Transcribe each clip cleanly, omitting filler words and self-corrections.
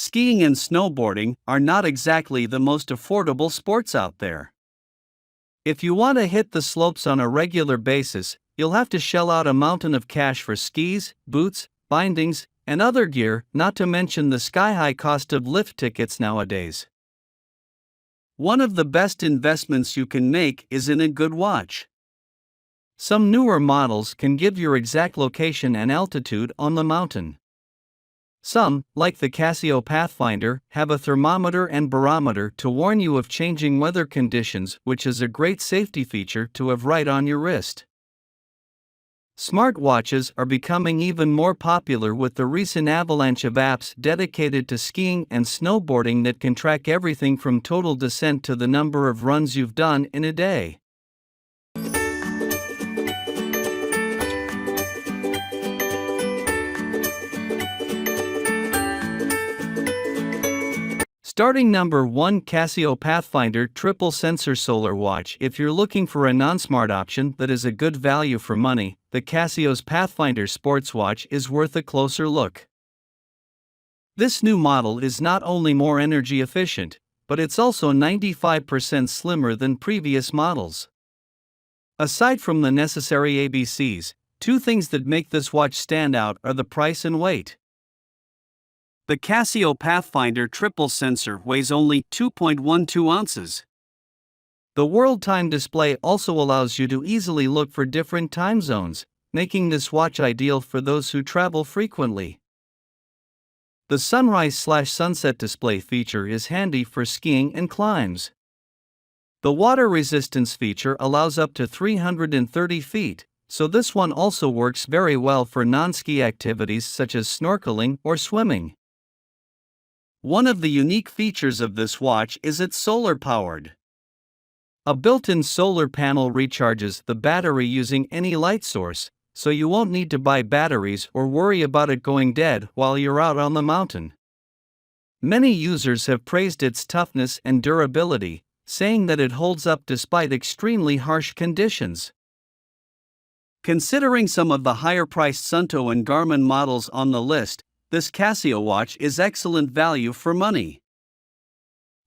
skiing and snowboarding are not exactly the most affordable sports out there. If you want to hit the slopes on a regular basis, you'll have to shell out a mountain of cash for skis, boots, bindings, and other gear, not to mention the sky-high cost of lift tickets nowadays. One of the best investments you can make is in a good watch. Some newer models can give your exact location and altitude on the mountain. Some, like the Casio Pathfinder, have a thermometer and barometer to warn you of changing weather conditions, which is a great safety feature to have right on your wrist. Smartwatches are becoming even more popular with the recent avalanche of apps dedicated to skiing and snowboarding that can track everything from total descent to the number of runs you've done in a day. Starting number 1, Casio Pathfinder Triple Sensor Solar Watch. If you're looking for a non-smart option that is a good value for money, the Casio's Pathfinder sports watch is worth a closer look. This new model is not only more energy efficient, but it's also 95% slimmer than previous models. Aside from the necessary ABCs, two things that make this watch stand out are the price and weight. The Casio Pathfinder triple sensor weighs only 2.12 ounces. The world time display also allows you to easily look for different time zones, making this watch ideal for those who travel frequently. The sunrise/sunset display feature is handy for skiing and climbs. The water resistance feature allows up to 330 feet, so this one also works very well for non-ski activities such as snorkeling or swimming. One of the unique features of this watch is it's solar-powered. A built-in solar panel recharges the battery using any light source, so you won't need to buy batteries or worry about it going dead while you're out on the mountain. Many users have praised its toughness and durability, saying that it holds up despite extremely harsh conditions. Considering some of the higher-priced Suunto and Garmin models on the list, this Casio watch is excellent value for money.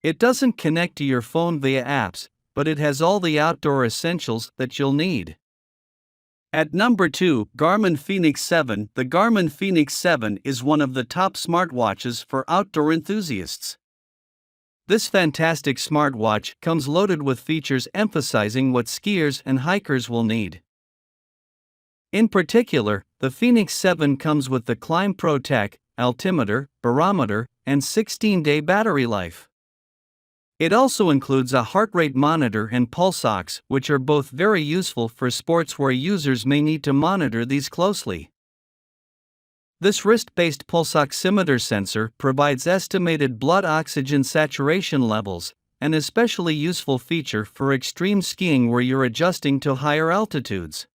It doesn't connect to your phone via apps, but it has all the outdoor essentials that you'll need. At number 2, Garmin Fenix 7. The Garmin Fenix 7 is one of the top smartwatches for outdoor enthusiasts. This fantastic smartwatch comes loaded with features emphasizing what skiers and hikers will need. In particular, the Fenix 7 comes with the Climb Pro Tech, Altimeter, Barometer, and 16-day battery life. It also includes a heart rate monitor and pulse ox, which are both very useful for sports where users may need to monitor these closely. This wrist-based pulse oximeter sensor provides estimated blood oxygen saturation levels, an especially useful feature for extreme skiing where you're adjusting to higher altitudes.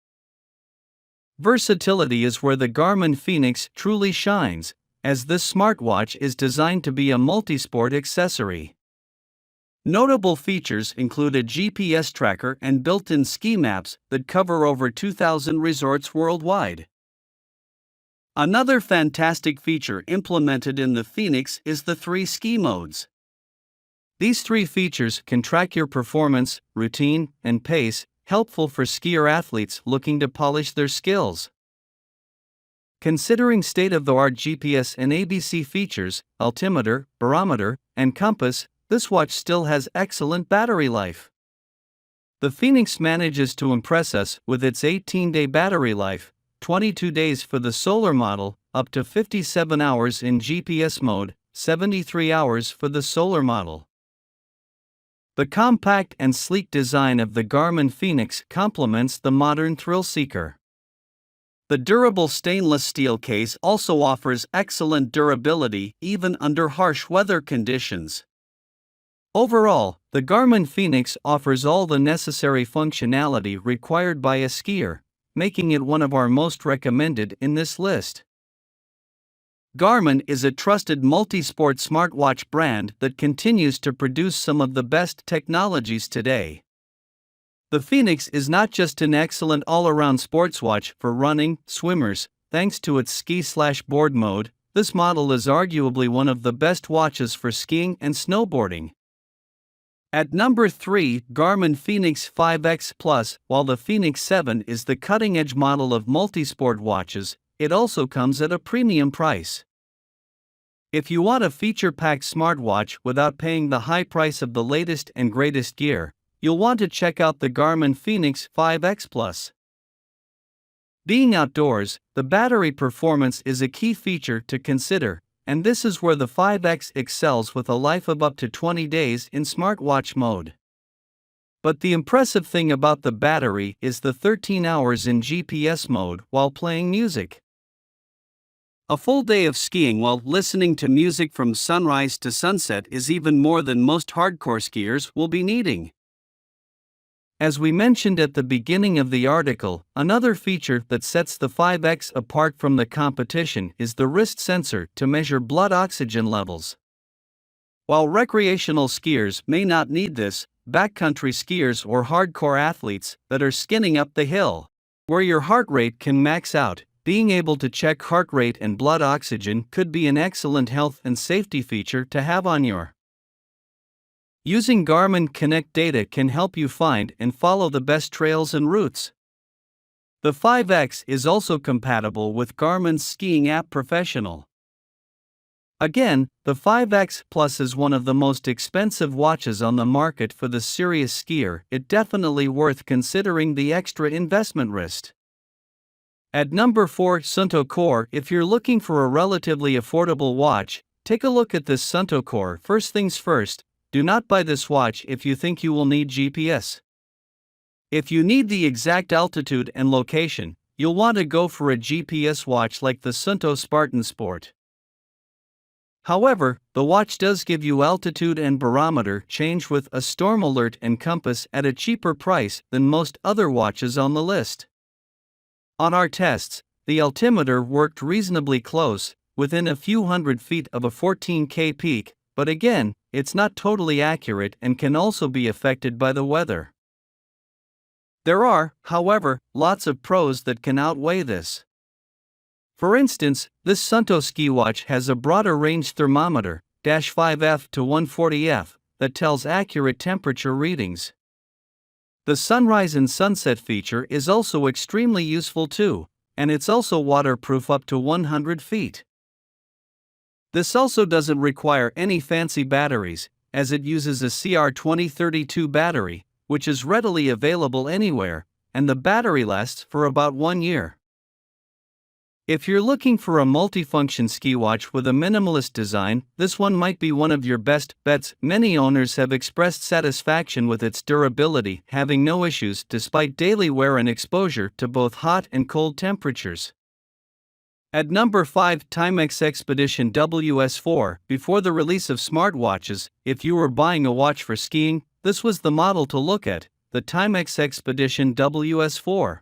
Versatility is where the Garmin Fenix truly shines, as this smartwatch is designed to be a multisport accessory. Notable features include a GPS tracker and built-in ski maps that cover over 2,000 resorts worldwide. Another fantastic feature implemented in the Fenix is the 3 ski modes. These 3 features can track your performance, routine, and pace, helpful for skier athletes looking to polish their skills. Considering state-of-the-art GPS and ABC features, altimeter, barometer, and compass, this watch still has excellent battery life. The Fenix manages to impress us with its 18-day battery life, 22 days for the solar model, up to 57 hours in GPS mode, 73 hours for the solar model. The compact and sleek design of the Garmin Fenix complements the modern thrill seeker. The durable stainless steel case also offers excellent durability even under harsh weather conditions. Overall, the Garmin Fenix offers all the necessary functionality required by a skier, making it one of our most recommended in this list. Garmin is a trusted multi-sport smartwatch brand that continues to produce some of the best technologies today. The Fenix is not just an excellent all-around sports watch for running, swimmers, thanks to its ski/board mode. this model is arguably one of the best watches for skiing and snowboarding. At number 3, Garmin Fenix 5X Plus. While the Fenix 7 is the cutting-edge model of multisport watches, it also comes at a premium price. If you want a feature-packed smartwatch without paying the high price of the latest and greatest gear, you'll want to check out the Garmin Fenix 5X Plus. Being outdoors, the battery performance is a key feature to consider, and this is where the 5X excels with a life of up to 20 days in smartwatch mode. But the impressive thing about the battery is the 13 hours in GPS mode while playing music. A full day of skiing while listening to music from sunrise to sunset is even more than most hardcore skiers will be needing. As we mentioned at the beginning of the article, another feature that sets the 5X apart from the competition is the wrist sensor to measure blood oxygen levels. While recreational skiers may not need this, backcountry skiers or hardcore athletes that are skinning up the hill, where your heart rate can max out, being able to check heart rate and blood oxygen could be an excellent health and safety feature to have on your. Using Garmin Connect data can help you find and follow the best trails and routes. The 5X is also compatible with Garmin's skiing app Professional. Again, the 5X Plus is one of the most expensive watches on the market for the serious skier. It's definitely worth considering the extra investment risk. At number 4, Suunto Core. If you're looking for a relatively affordable watch, take a look at this Suunto Core. First things first, do not buy this watch if you think you will need GPS. If you need the exact altitude and location, you'll want to go for a GPS watch like the Suunto Spartan Sport. However, the watch does give you altitude and barometer change with a storm alert and compass at a cheaper price than most other watches on the list. On our tests, the altimeter worked reasonably close, within a few hundred feet of a 14K peak, but again, it's not totally accurate and can also be affected by the weather. There are, however, lots of pros that can outweigh this. For instance, this Suunto ski watch has a broader range thermometer, -5F to 140F, that tells accurate temperature readings. The sunrise and sunset feature is also extremely useful too, and it's also waterproof up to 100 feet. This also doesn't require any fancy batteries, as it uses a CR2032 battery, which is readily available anywhere, and the battery lasts for about 1 year. If you're looking for a multifunction ski watch with a minimalist design, this one might be one of your best bets. Many owners have expressed satisfaction with its durability, having no issues despite daily wear and exposure to both hot and cold temperatures. At number 5, Timex Expedition WS4. Before the release of smartwatches, if you were buying a watch for skiing, this was the model to look at, the Timex Expedition WS4.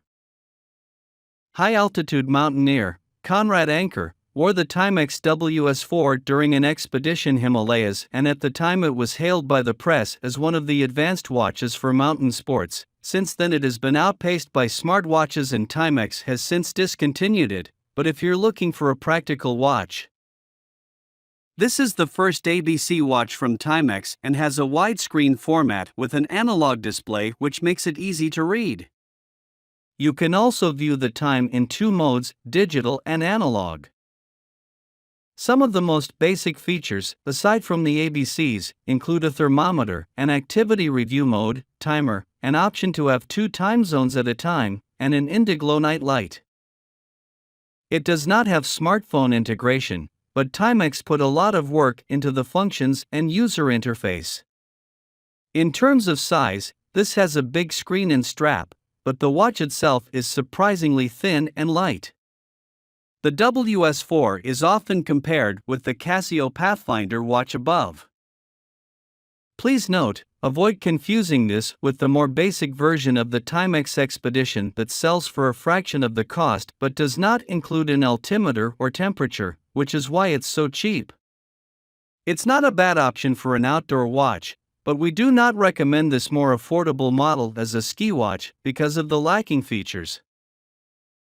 High-altitude mountaineer, Conrad Anker, wore the Timex WS4 during an expedition Himalayas, and at the time it was hailed by the press as one of the advanced watches for mountain sports. Since then it has been outpaced by smartwatches and Timex has since discontinued it. But if you're looking for a practical watch, this is the first ABC watch from Timex and has a widescreen format with an analog display which makes it easy to read. You can also view the time in 2 modes, digital and analog. Some of the most basic features, aside from the ABCs, include a thermometer, an activity review mode, timer, an option to have 2 time zones at a time, and an indiglow night light. It does not have smartphone integration, but Timex put a lot of work into the functions and user interface. In terms of size, this has a big screen and strap, but the watch itself is surprisingly thin and light. The WS4 is often compared with the Casio Pathfinder watch above. Please note, avoid confusing this with the more basic version of the Timex Expedition that sells for a fraction of the cost but does not include an altimeter or temperature, which is why it's so cheap. It's not a bad option for an outdoor watch, but we do not recommend this more affordable model as a ski watch because of the lacking features.